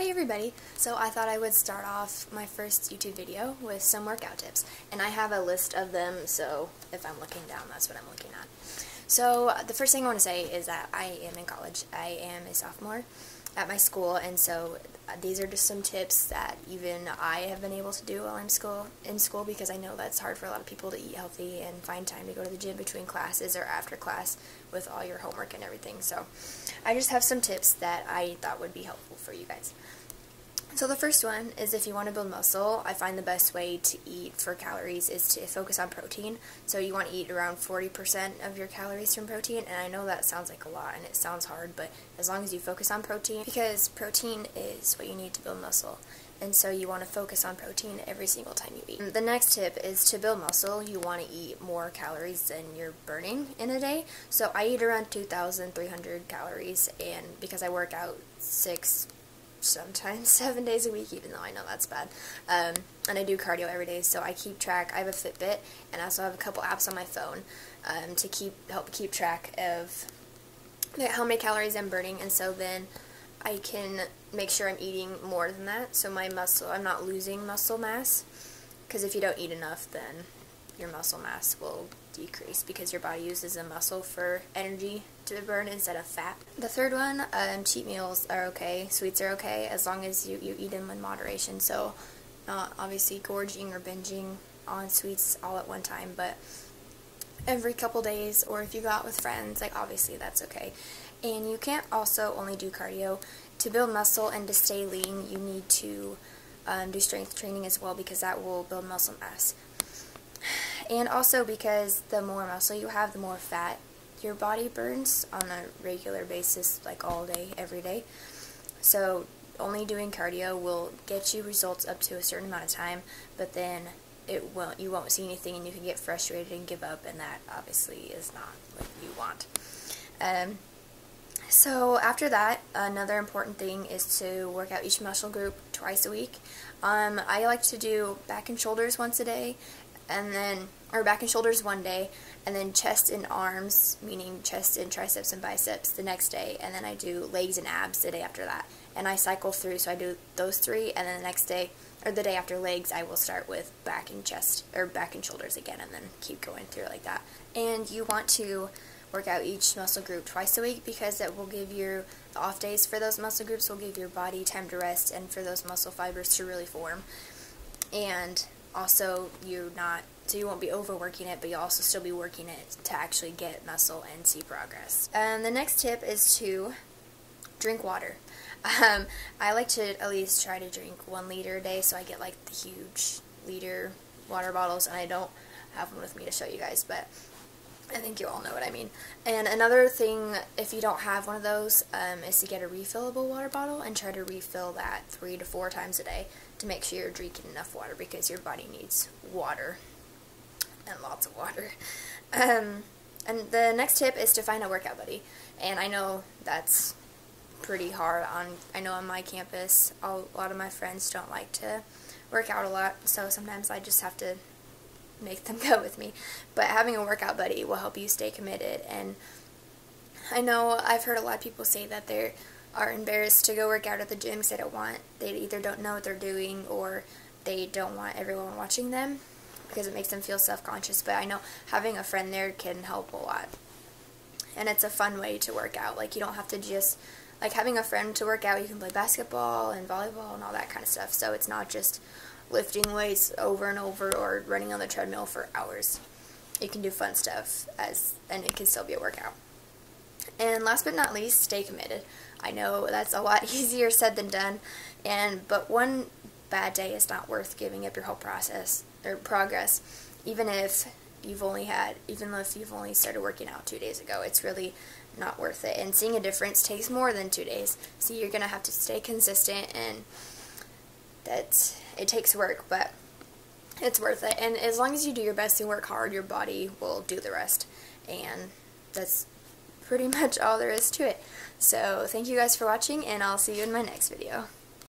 Hey everybody! So I thought I would start off my first YouTube video with some workout tips. And I have a list of them, so if I'm looking down, that's what I'm looking at. So the first thing I want to say is that I am in college. I am a sophomore at my school, and so these are just some tips that even I have been able to do while I'm in school because I know that's hard for a lot of people to eat healthy and find time to go to the gym between classes or after class with all your homework and everything. So I just have some tips that I thought would be helpful for you guys. So the first one is if you want to build muscle, I find the best way to eat for calories is to focus on protein. So you want to eat around 40% of your calories from protein, and I know that sounds like a lot and it sounds hard, but as long as you focus on protein, because protein is what you need to build muscle, and so you want to focus on protein every single time you eat. The next tip is to build muscle, you want to eat more calories than you're burning in a day. So I eat around 2,300 calories, and because I work out sometimes 7 days a week, even though I know that's bad, and I do cardio every day, so I keep track. I have a Fitbit, and I also have a couple apps on my phone to help keep track of how many calories I'm burning, and so then I can make sure I'm eating more than that, so I'm not losing muscle mass, because if you don't eat enough, then your muscle mass will decrease because your body uses the muscle for energy to burn instead of fat. The third one, cheat meals are okay, sweets are okay, as long as you eat them in moderation, so not obviously gorging or binging on sweets all at one time, but every couple days, or if you go out with friends, like obviously that's okay. And you can't also only do cardio. To build muscle and to stay lean, you need to do strength training as well, because that will build muscle mass. And also because the more muscle you have, the more fat your body burns on a regular basis, like all day, every day. So only doing cardio will get you results up to a certain amount of time, but then you won't see anything and you can get frustrated and give up, and that obviously is not what you want. So after that, another important thing is to work out each muscle group twice a week. I like to do back and shoulders once a day, or back and shoulders one day, and then chest and arms, meaning chest and triceps and biceps, the next day, and then I do legs and abs the day after that. And I cycle through, so I do those three, and then the next day, or the day after legs, I will start with back and chest, or back and shoulders again, and then keep going through like that. And you want to work out each muscle group twice a week, because it will give the off days for those muscle groups will give your body time to rest and for those muscle fibers to really form. And also you won't be overworking it, but you'll also still be working it to actually get muscle and see progress. And the next tip is to drink water. I like to at least try to drink 1 liter a day, so I get like the huge liter water bottles, and I don't have one with me to show you guys, but I think you all know what I mean. And another thing, if you don't have one of those, is to get a refillable water bottle and try to refill that 3 to 4 times a day to make sure you're drinking enough water, because your body needs water, and lots of water. And the next tip is to find a workout buddy. And I know that's pretty hard I know on my campus, a lot of my friends don't like to work out a lot, so sometimes I just have to make them go with me. But having a workout buddy will help you stay committed. And I know I've heard a lot of people say that they are embarrassed to go work out at the gym because they either don't know what they're doing, or they don't want everyone watching them because it makes them feel self-conscious. But I know having a friend there can help a lot, and it's a fun way to work out. Like, you don't have to just, like, having a friend to work out, you can play basketball and volleyball and all that kind of stuff, so it's not just lifting weights over and over or running on the treadmill for hours. You can do fun stuff, and it can still be a workout. And last but not least, stay committed. I know that's a lot easier said than done, but one bad day is not worth giving up your whole progress, even if you've only started working out 2 days ago. It's really not worth it, and seeing a difference takes more than 2 days, so you're gonna have to stay consistent, and it takes work, but it's worth it. And as long as you do your best and work hard, your body will do the rest, and that's pretty much all there is to it. So thank you guys for watching, and I'll see you in my next video.